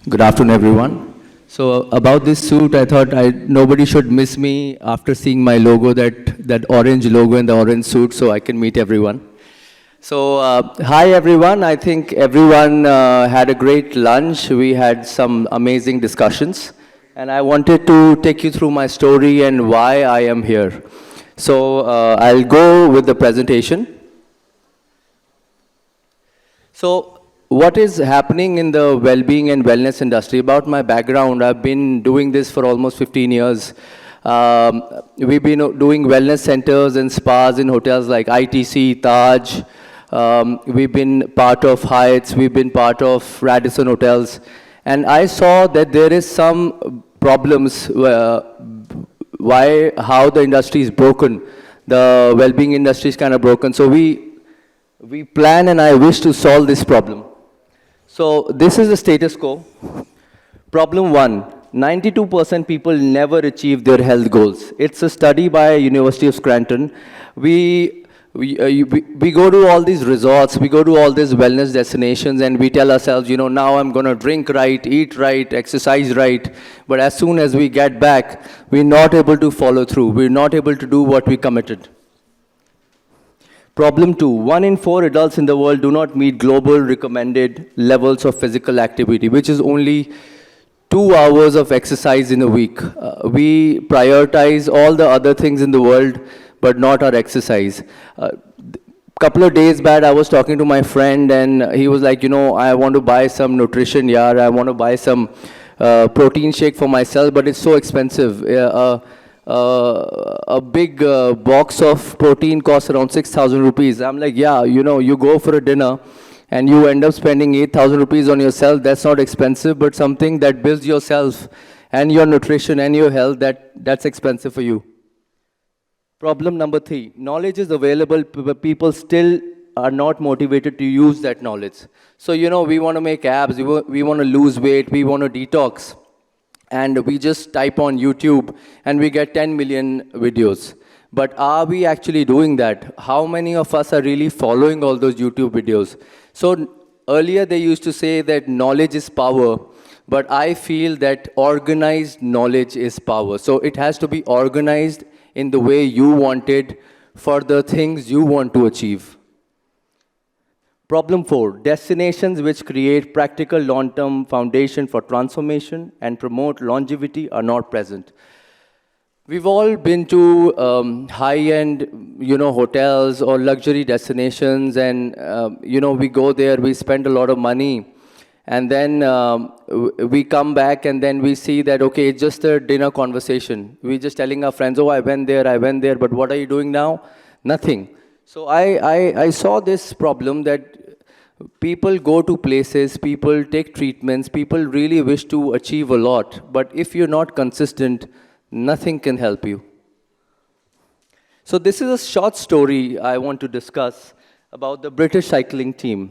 Good afternoon, everyone. So about this suit, I thought nobody should miss me after seeing my logo, that orange logo and the orange suit, so I can meet everyone. So hi, everyone. I think everyone had a great lunch. We had some amazing discussions. And I wanted to take you through my story and why I am here. So I'll go with the presentation. So what is happening in the well-being and wellness industry? About my background, I've been doing this for almost 15 years. We've been doing wellness centers and spas in hotels like ITC, Taj. We've been part of Hyatt's, we've been part of Radisson Hotels. And I saw that there is some problems how the industry is broken. The well-being industry is kind of broken. So we plan and I wish to solve this problem. So this is the status quo. Problem 1, 92% people never achieve their health goals. It's a study by University of Scranton. We go to all these resorts, we go to all these wellness destinations and we tell ourselves, now I'm going to drink right, eat right, exercise right. But as soon as we get back, we're not able to follow through. We're not able to do what we committed. Problem 2, 1 in 4 adults in the world do not meet global recommended levels of physical activity, which is only 2 hours of exercise in a week. We prioritize all the other things in the world, but not our exercise. Couple of days back, I was talking to my friend and he was like, I want to buy some nutrition, I want to buy some protein shake for myself, but it's so expensive. A big box of protein costs around 6,000 rupees. I'm like, you go for a dinner and you end up spending 8,000 rupees on yourself. That's not expensive, but something that builds yourself and your nutrition and your health, that's expensive for you. Problem number 3, knowledge is available, but people still are not motivated to use that knowledge. So, we want to make abs, we want to lose weight, we want to detox. And we just type on YouTube and we get 10 million videos. But are we actually doing that? How many of us are really following all those YouTube videos? So earlier they used to say that knowledge is power, but I feel that organized knowledge is power. So it has to be organized in the way you want it for the things you want to achieve. Problem 4, destinations which create practical long-term foundation for transformation and promote longevity are not present. We've all been to high-end, hotels or luxury destinations and, we go there, we spend a lot of money and then we come back and then we see that, okay, it's just a dinner conversation. We're just telling our friends, oh, I went there, but what are you doing now? Nothing. So I saw this problem that people go to places, people take treatments, people really wish to achieve a lot, but if you're not consistent, nothing can help you. So this is a short story I want to discuss about the British cycling team.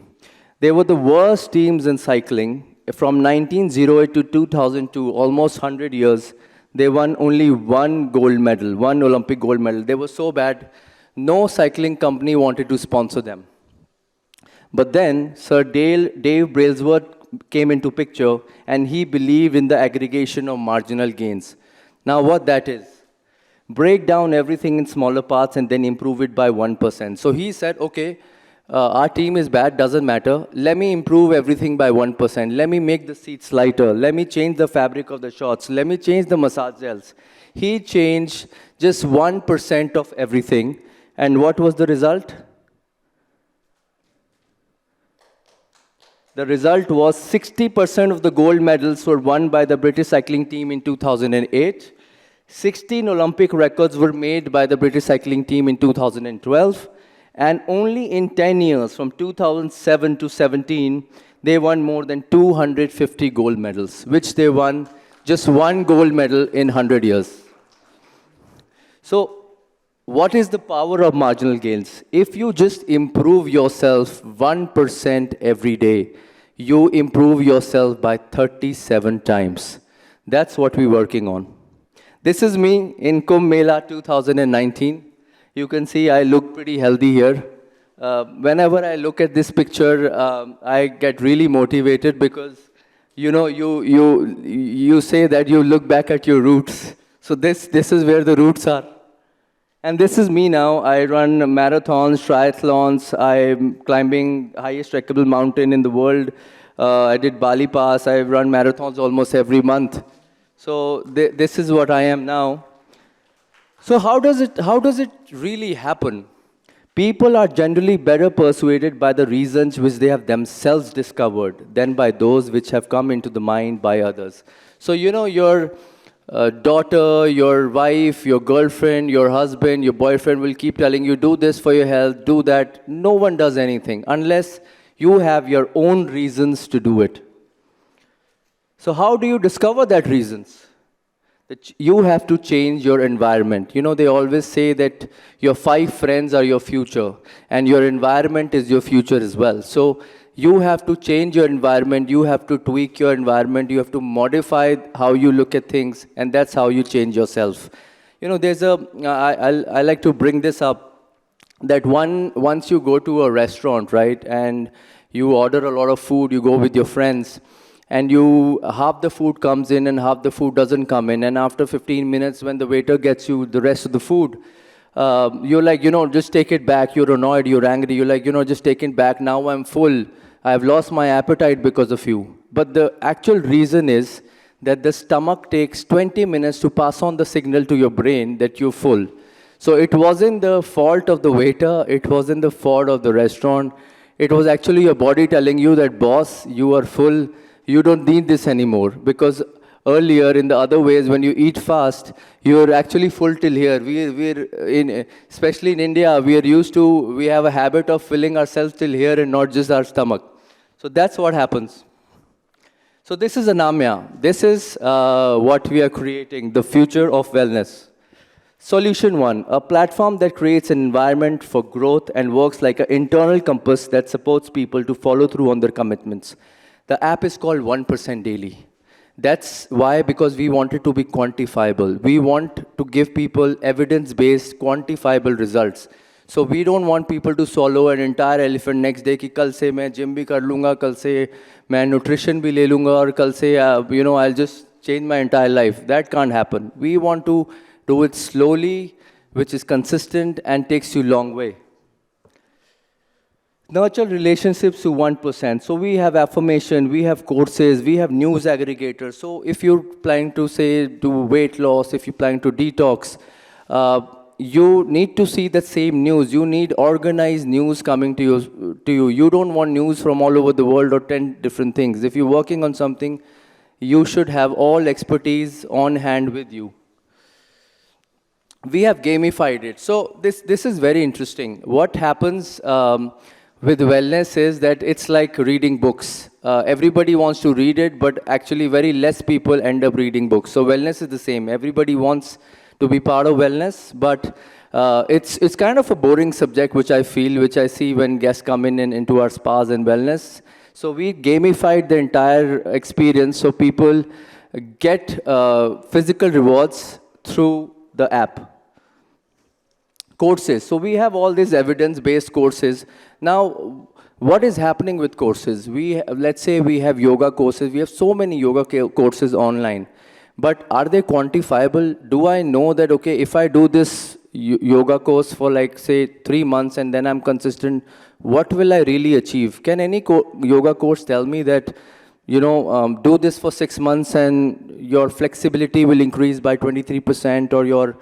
They were the worst teams in cycling. From 1908 to 2002, almost 100 years, they won only one gold medal, one Olympic gold medal. They were so bad. No cycling company wanted to sponsor them. But then Sir Dave Brailsford came into picture and he believed in the aggregation of marginal gains. Now what that is? Break down everything in smaller parts and then improve it by 1%. So he said, okay, our team is bad, doesn't matter. Let me improve everything by 1%. Let me make the seats lighter. Let me change the fabric of the shorts. Let me change the massage gels. He changed just 1% of everything. And what was the result? The result was 60% of the gold medals were won by the British cycling team in 2008. 16 Olympic records were made by the British cycling team in 2012. And only in 10 years, from 2007 to 17, they won more than 250 gold medals, which they won just one gold medal in 100 years. So, what is the power of marginal gains? If you just improve yourself 1% every day, you improve yourself by 37 times. That's what we're working on. This is me in Kumbh Mela 2019. You can see I look pretty healthy here. Whenever I look at this picture, I get really motivated because you say that you look back at your roots. So this is where the roots are. And this is me now. I run marathons, triathlons. I'm climbing highest trekkable mountain in the world. I did Bali Pass. I run marathons almost every month. So this is what I am now. So how does it really happen? People are generally better persuaded by the reasons which they have themselves discovered than by those which have come into the mind by others. So your daughter, your wife, your girlfriend, your husband, your boyfriend will keep telling you, do this for your health, do that. No one does anything unless you have your own reasons to do it. So how do you discover that reasons? That you have to change your environment. They always say that your 5 friends are your future, and your environment is your future as well. So you have to change your environment, you have to tweak your environment, you have to modify how you look at things, and that's how you change yourself. I like to bring this up, that once you go to a restaurant, right, and you order a lot of food, you go with your friends, and half the food comes in and half the food doesn't come in, and after 15 minutes when the waiter gets you the rest of the food, you're like, just take it back. You're annoyed, you're angry, you're like, just take it back, now I'm full, I've lost my appetite because of you. But the actual reason is that the stomach takes 20 minutes to pass on the signal to your brain that you're full. So it wasn't the fault of the waiter, it wasn't the fault of the restaurant, it was actually your body telling you that, boss, you are full, you don't need this anymore. Because earlier, in the other ways, when you eat fast, you're actually full till here. Especially in India, we have a habit of filling ourselves till here and not just our stomach. So that's what happens. So this is Anamyah. This is what we are creating, the future of wellness. Solution 1, a platform that creates an environment for growth and works like an internal compass that supports people to follow through on their commitments. The app is called 1% Daily. That's why, because we want it to be quantifiable. We want to give people evidence-based, quantifiable results. So we don't want people to swallow an entire elephant next day कि कल से मैं gym भी कर लूँगा, कल से मैं nutrition भी ले लूँगा और कल से I'll just change my entire life. That can't happen. We want to do it slowly, which is consistent and takes you a long way. Nurture relationships to 1%. So we have affirmation, we have courses, we have news aggregators. So if you're planning to do weight loss, if you're planning to detox, you need to see the same news. You need organized news coming to you. You don't want news from all over the world or 10 different things. If you're working on something, you should have all expertise on hand with you. We have gamified it. So this is very interesting. What happens with wellness is that it's like reading books. Everybody wants to read it, but actually very less people end up reading books. So wellness is the same. Everybody wants to be part of wellness, but it's kind of a boring subject, which I see when guests come in and into our spas and wellness. So we gamified the entire experience so people get physical rewards through the app. Courses. So we have all these evidence-based courses. Now, what is happening with courses? Let's say we have yoga courses. We have so many yoga courses online. But are they quantifiable? Do I know that, okay, if I do this yoga course for like, say, 3 months and then I'm consistent, what will I really achieve? Can any yoga course tell me that, do this for 6 months and your flexibility will increase by 23% or your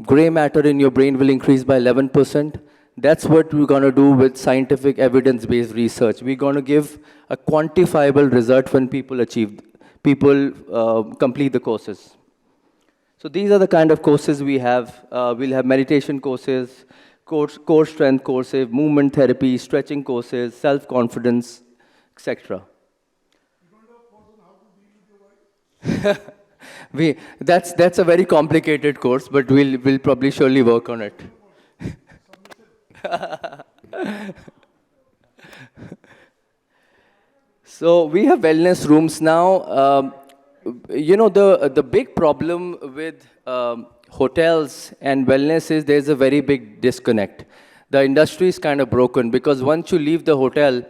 gray matter in your brain will increase by 11%. That's what we're going to do with scientific evidence-based research. We're going to give a quantifiable result when people complete the courses. So these are the kind of courses we have. We'll have meditation courses, core strength courses, movement therapy, stretching courses, self-confidence, etc. You don't have a course on how to deal with your wife? That's a very complicated course, but we'll probably surely work on it. So we have wellness rooms now. The big problem with hotels and wellness is there's a very big disconnect. The industry is kind of broken because once you leave the hotel,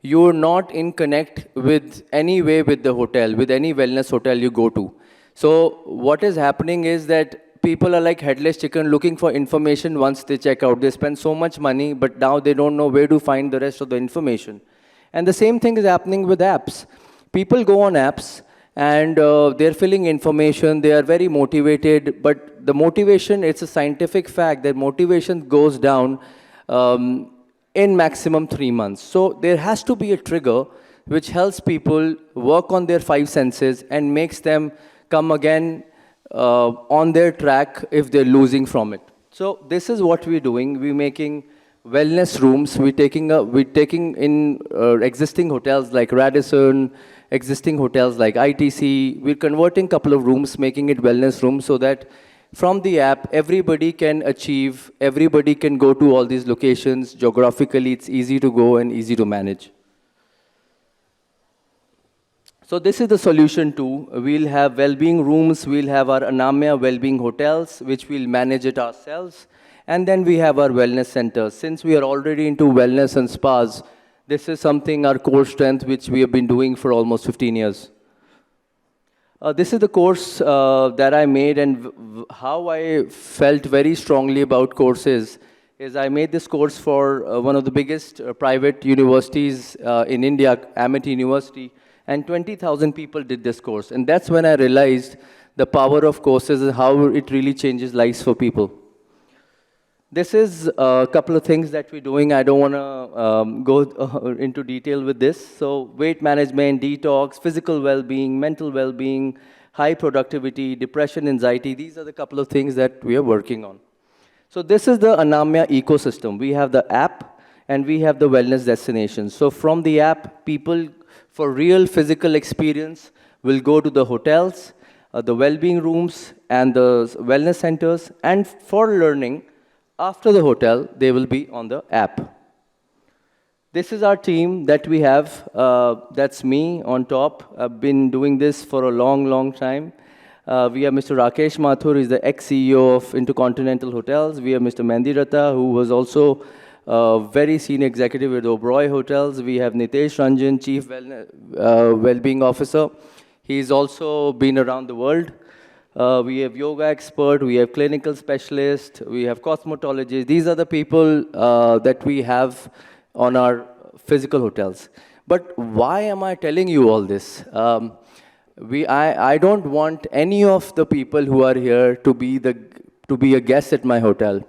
you're not in connect with any way with the hotel, with any wellness hotel you go to. So what is happening is that people are like headless chicken looking for information once they check out. They spend so much money, but now they don't know where to find the rest of the information. And the same thing is happening with apps. People go on apps and they're filling information, they are very motivated, but the motivation, it's a scientific fact that motivation goes down in maximum 3 months. So there has to be a trigger which helps people work on their 5 senses and makes them come again on their track if they're losing from it. So this is what we're doing. We're making wellness rooms. We're taking in existing hotels like Radisson, existing hotels like ITC. We're converting a couple of rooms, making it wellness rooms so that from the app, everybody can achieve, everybody can go to all these locations. Geographically, it's easy to go and easy to manage. So this is the solution too. We'll have well-being rooms, we'll have our Anamyah well-being hotels, which we'll manage it ourselves. And then we have our wellness centers. Since we are already into wellness and spas, this is something, our core strength, which we have been doing for almost 15 years. This is the course that I made, and how I felt very strongly about courses is I made this course for one of the biggest private universities in India, Amity University, and 20,000 people did this course. And that's when I realized the power of courses and how it really changes lives for people. This is a couple of things that we're doing. I don't want to go into detail with this. So weight management, detox, physical well-being, mental well-being, high productivity, depression, anxiety. These are the couple of things that we are working on. So this is the Anamyah ecosystem. We have the app and we have the wellness destinations. So from the app, people for real physical experience will go to the hotels, the well-being rooms, and the wellness centers. And for learning, after the hotel, they will be on the app. This is our team that we have. That's me on top. I've been doing this for a long, long time. We have Mr. Rakesh Mathur, he's the ex-CEO of Intercontinental Hotels. We have Mr. Mandiratta, who was also very senior executive with Oberoi Hotels. We have Nitesh Ranjan, Chief Wellbeing Officer. He's also been around the world. We have yoga expert, we have clinical specialist, we have cosmetologists. These are the people that we have on our physical hotels. But why am I telling you all this? I don't want any of the people who are here to be a guest at my hotel.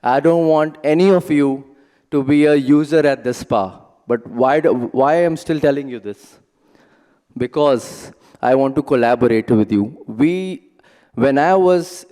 I don't want any of you to be a user at the spa. But why I'm still telling you this? Because I want to collaborate with you. When I was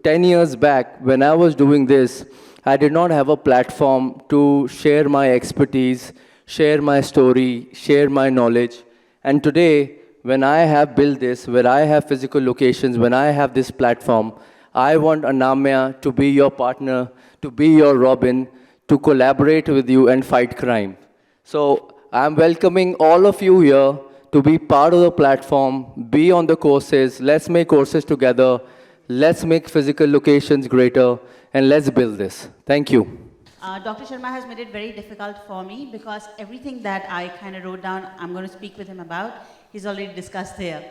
10 years back, when I was doing this, I did not have a platform to share my expertise, share my story, share my knowledge. And today, when I have built this, where I have physical locations, when I have this platform, I want Anamyah to be your partner, to be your Robin, to collaborate with you and fight crime. So I'm welcoming all of you here to be part of the platform, be on the courses. Let's make courses together. Let's make physical locations greater, and let's build this. Thank you. Dr. Sharma has made it very difficult for me because everything that I kind of wrote down, I'm going to speak with him about, he's already discussed here.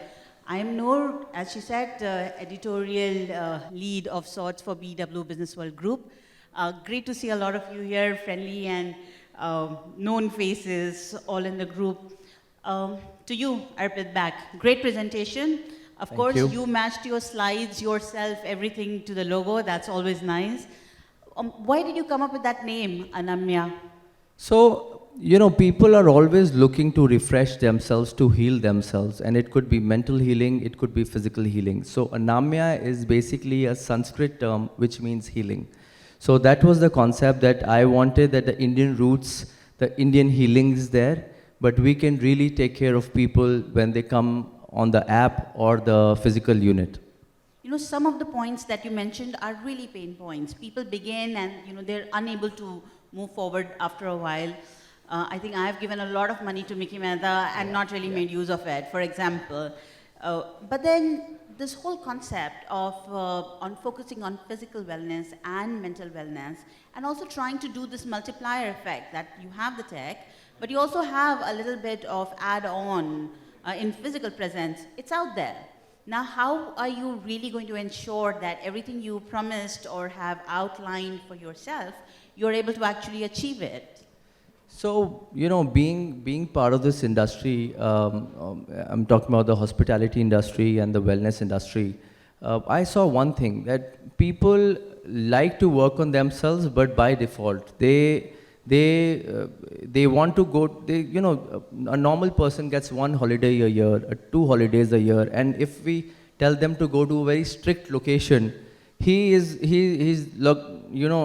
I am Noor, as she said, editorial lead of sorts for BW Businessworld Group. Great to see a lot of you here, friendly and known faces, all in the group. To you, Arpit, back. Great presentation. Of course, you matched your slides yourself, everything to the logo. That's always nice. Why did you come up with that name, Anamyah? So, people are always looking to refresh themselves, to heal themselves. And it could be mental healing, it could be physical healing. So, Anamyah is basically a Sanskrit term which means healing. So, that was the concept that I wanted, that the Indian roots, the Indian healing is there. But we can really take care of people when they come on the app or the physical unit. Some of the points that you mentioned are really pain points. People begin and, they're unable to move forward after a while. I think I've given a lot of money to Mickey Mehta and not really made use of it, for example. But then this whole concept of on focusing on physical wellness and mental wellness, and also trying to do this multiplier effect that you have the tech, but you also have a little bit of add-on in physical presence. It's out there. Now, how are you really going to ensure that everything you promised or have outlined for yourself, you're able to actually achieve it? So, being part of this industry, I'm talking about the hospitality industry and the wellness industry. I saw one thing, that people like to work on themselves, but by default, they want to go. A normal person gets 1 holiday a year, 2 holidays a year, and if we tell them to go to a very strict location, he's look,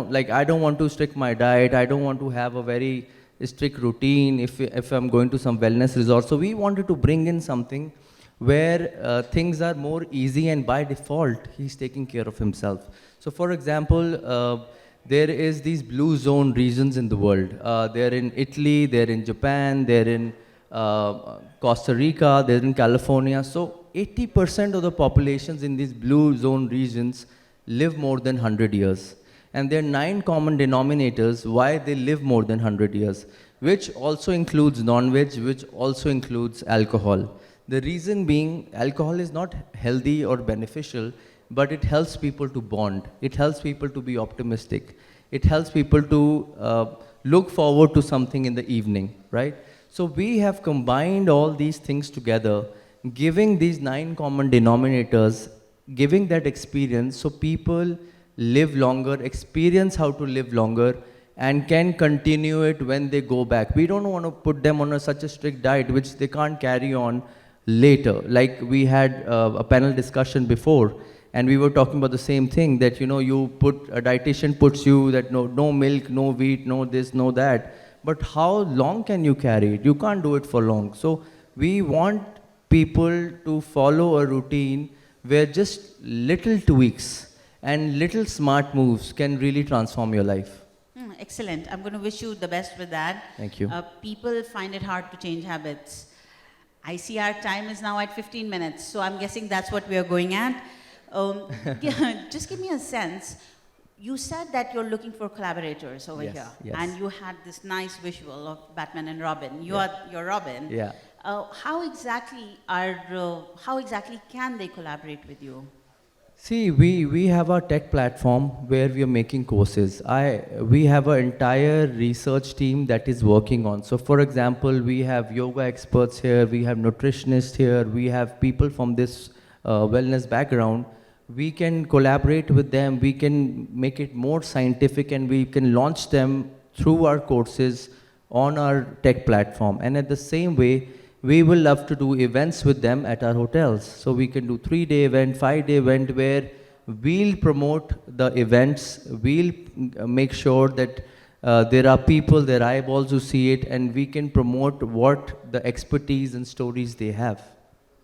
like, I don't want to strict my diet. I don't want to have a very strict routine if I'm going to some wellness resort. So we wanted to bring in something where things are more easy, and by default he's taking care of himself. So for example, there is these blue zone regions in the world. They're in Italy, they're in Japan, they're in Costa Rica, they're in California. So 80% of the populations in these blue zone regions live more than 100 years. And there are 9 common denominators why they live more than 100 years, which also includes non-veg, which also includes alcohol. The reason being, alcohol is not healthy or beneficial, but it helps people to bond. It helps people to be optimistic. It helps people to look forward to something in the evening, right? So we have combined all these things together, giving these 9 common denominators, giving that experience so people live longer, experience how to live longer, and can continue it when they go back. We don't want to put them on such a strict diet which they can't carry on later. Like we had a panel discussion before, and we were talking about the same thing, that a dietitian puts you that no milk, no wheat, no this, no that. But how long can you carry it? You can't do it for long. So we want people to follow a routine where just little tweaks and little smart moves can really transform your life. Excellent. I'm going to wish you the best with that. Thank you. People find it hard to change habits. I see our time is now at 15 minutes, so I'm guessing that's what we are going at. Just give me a sense. You said that you're looking for collaborators over here, yes. and you had this nice visual of Batman and Robin. You're Robin. Yeah. How exactly can they collaborate with you? See, we have our tech platform where we are making courses. We have an entire research team that is working on. So for example, we have yoga experts here, we have nutritionists here, we have people from this wellness background. We can collaborate with them, we can make it more scientific, and we can launch them through our courses on our tech platform. And at the same way, we will love to do events with them at our hotels. So we can do 3-day event, 5-day event, where we'll promote the events, we'll make sure that there are people, there are eyeballs who see it, and we can promote what the expertise and stories they have.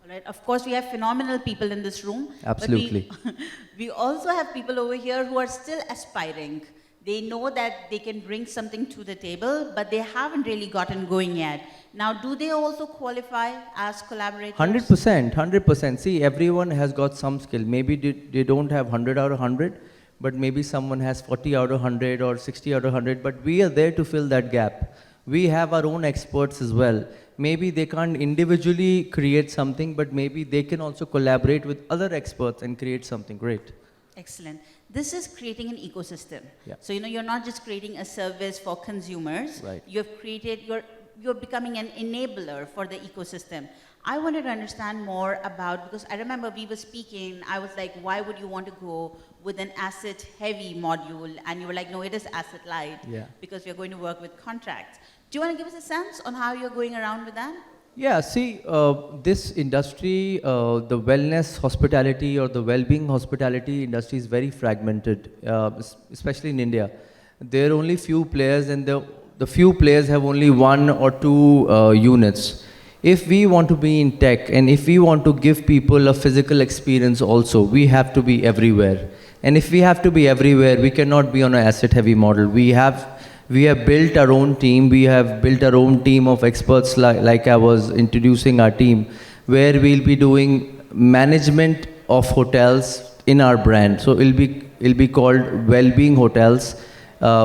All right. Of course, we have phenomenal people in this room. Absolutely. But we also have people over here who are still aspiring. They know that they can bring something to the table, but they haven't really gotten going yet. Now, do they also qualify as collaborators? 100%. See, everyone has got some skill. Maybe they don't have 100 out of 100, but maybe someone has 40 out of 100 or 60 out of 100, but we are there to fill that gap. We have our own experts as well. Maybe they can't individually create something, but maybe they can also collaborate with other experts and create something great. Excellent. This is creating an ecosystem. Yeah. So, you're not just creating a service for consumers. Right. You're becoming an enabler for the ecosystem. I wanted to understand more about, because I remember we were speaking, I was like, why would you want to go with an asset-heavy module? And you were like, no, it is asset-light, because we're going to work with contracts. Do you want to give us a sense on how you're going around with that? Yeah, see, this industry, the wellness hospitality or the well-being hospitality industry is very fragmented, especially in India. There are only few players, and the few players have only 1 or 2 units. If we want to be in tech, and if we want to give people a physical experience also, we have to be everywhere. And if we have to be everywhere, we cannot be on an asset-heavy model. We have built our own team. We have built our own team of experts, like I was introducing our team, where we'll be doing management of hotels in our brand. So it'll be called Wellbeing Hotels.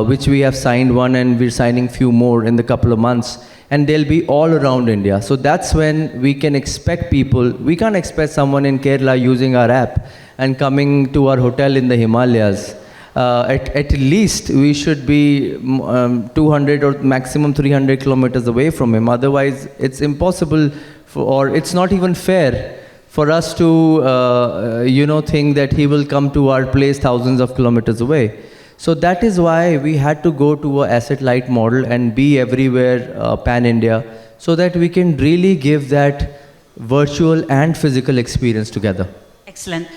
which we have signed one and we're signing few more in the couple of months. And they'll be all around India. So that's when we can expect people, we can't expect someone in Kerala using our app and coming to our hotel in the Himalayas. At least we should be 200 or maximum 300 kilometers away from him. Otherwise, it's impossible, or it's not even fair for us to, think that he will come to our place thousands of kilometers away. So that is why we had to go to an asset-light model and be everywhere, pan-India, so that we can really give that virtual and physical experience together. Excellent.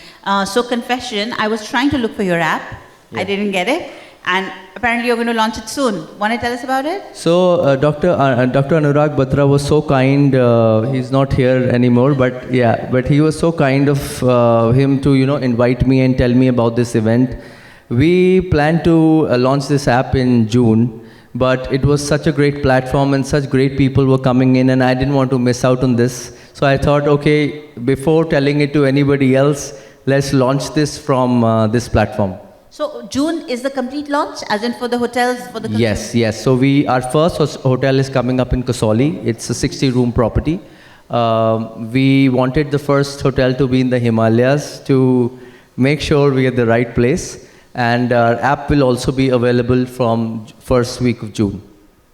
So confession, I was trying to look for your app. Yeah. I didn't get it. And apparently you're going to launch it soon. Want to tell us about it? So Dr. Anurag Batra was so kind. He's not here anymore, but he was so kind of him to invite me and tell me about this event. We planned to launch this app in June, but it was such a great platform and such great people were coming in, and I didn't want to miss out on this. So I thought, okay, before telling it to anybody else, let's launch this from this platform. So June is the complete launch, as in for the hotels? Yes. So our first hotel is coming up in Kasauli. It's a 60-room property. We wanted the first hotel to be in the Himalayas to make sure we are at the right place. And our app will also be available from first week of June.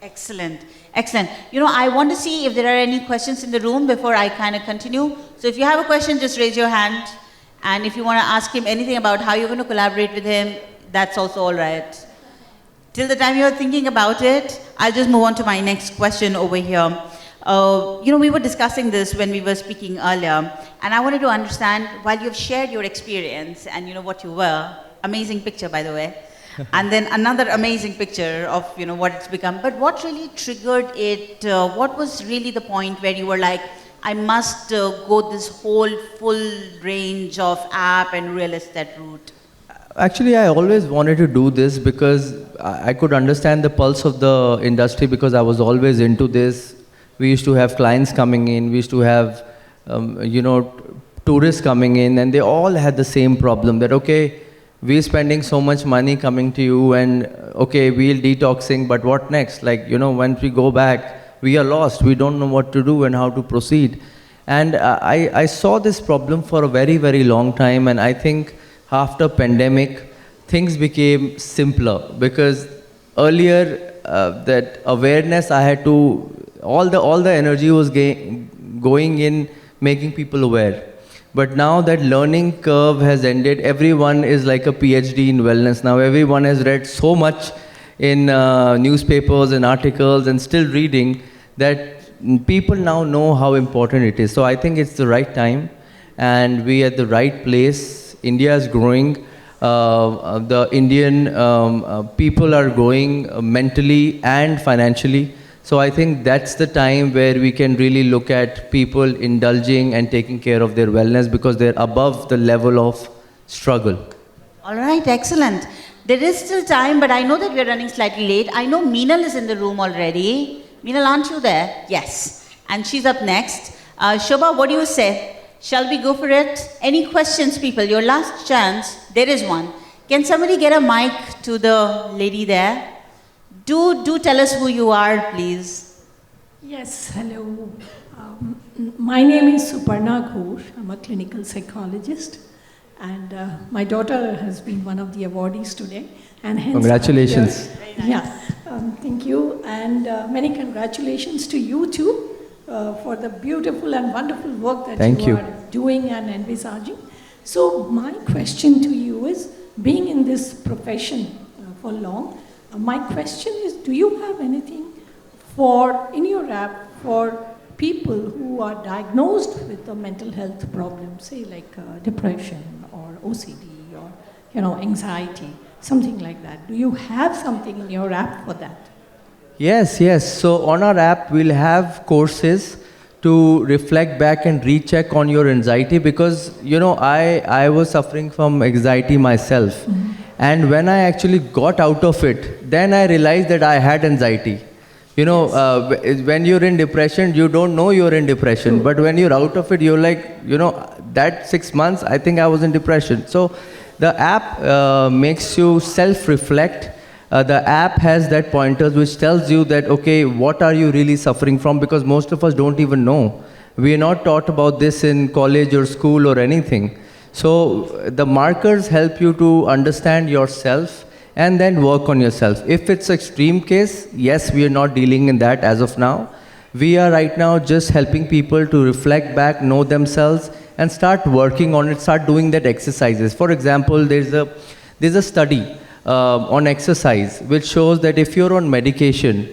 Excellent. I want to see if there are any questions in the room before I kind of continue. So if you have a question, just raise your hand. And if you want to ask him anything about how you're going to collaborate with him, that's also all right. Till the time you're thinking about it, I'll just move on to my next question over here. We were discussing this when we were speaking earlier, and I wanted to understand, while you've shared your experience and what you were, amazing picture, by the way, and then another amazing picture of what it's become, but what really triggered it? What was really the point where you were like, I must go this whole full range of app and real estate route? Actually, I always wanted to do this because I could understand the pulse of the industry, because I was always into this. We used to have clients coming in, we used to have, tourists coming in, and they all had the same problem that, okay, we're spending so much money coming to you, and okay, we're detoxing, but what next? Once we go back, we are lost. We don't know what to do and how to proceed. And I saw this problem for a very, very long time, and I think after pandemic, things became simpler, because earlier that awareness I had to, all the energy was going in making people aware. But now that learning curve has ended, everyone is like a Ph.D. in wellness now. Everyone has read so much in newspapers and articles and still reading, that people now know how important it is. So I think it's the right time, and we are at the right place. India is growing. The Indian people are growing mentally and financially. So I think that's the time where we can really look at people indulging and taking care of their wellness, because they're above the level of struggle. All right, excellent. There is still time, but I know that we're running slightly late. I know Meenal is in the room already. Meenal, aren't you there? Yes. And she's up next. Shobha, what do you say? Shall we go for it? Any questions, people? Your last chance. There is one. Can somebody get a mic to the lady there? Do tell us who you are, please. Yes, hello. My name is Suparna Ghosh. I'm a clinical psychologist. And my daughter has been one of the awardees today. And hence congratulations. Thank you. And many congratulations to you too for the beautiful and wonderful work that you are doing and envisaging. So my question to you is, being in this profession for long, my question is, do you have anything in your app for people who are diagnosed with a mental health problem, say like depression or OCD or anxiety, something like that? Do you have something in your app for that? Yes. So on our app, we'll have courses to reflect back and recheck on your anxiety, because I was suffering from anxiety myself. Mm-hmm. And when I actually got out of it, then I realized that I had anxiety. When you're in depression, you don't know you're in depression. But when you're out of it, you're like, that 6 months, I think I was in depression. So the app makes you self-reflect The app has that pointers which tells you that, okay, what are you really suffering from? Because most of us don't even know. We are not taught about this in college or school or anything. So the markers help you to understand yourself and then work on yourself. If it's extreme case, yes, we are not dealing in that as of now. We are right now just helping people to reflect back, know themselves, and start working on it, start doing that exercises. For example, there's a study on exercise which shows that if you're on medication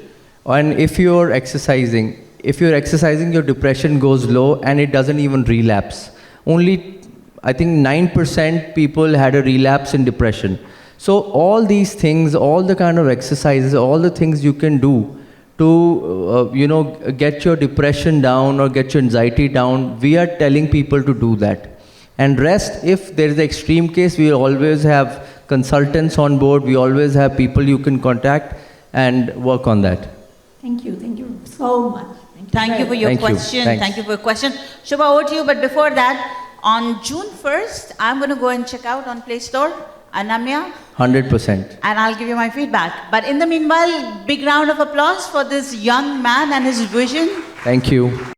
and if you're exercising, your depression goes low and it doesn't even relapse. Only, I think 9% people had a relapse in depression. So all these things, all the kind of exercises, all the things you can do to get your depression down or get your anxiety down, we are telling people to do that. And rest, if there is an extreme case, we always have consultants on board, we always have people you can contact and work on that. Thank you so much. Thank you for your question. Thank you for your question. Shubha, over to you, but before that, on June 1st, I'm going to go and check out on Play Store, Anamyah. 100%. And I'll give you my feedback. But in the meanwhile, big round of applause for this young man and his vision. Thank you.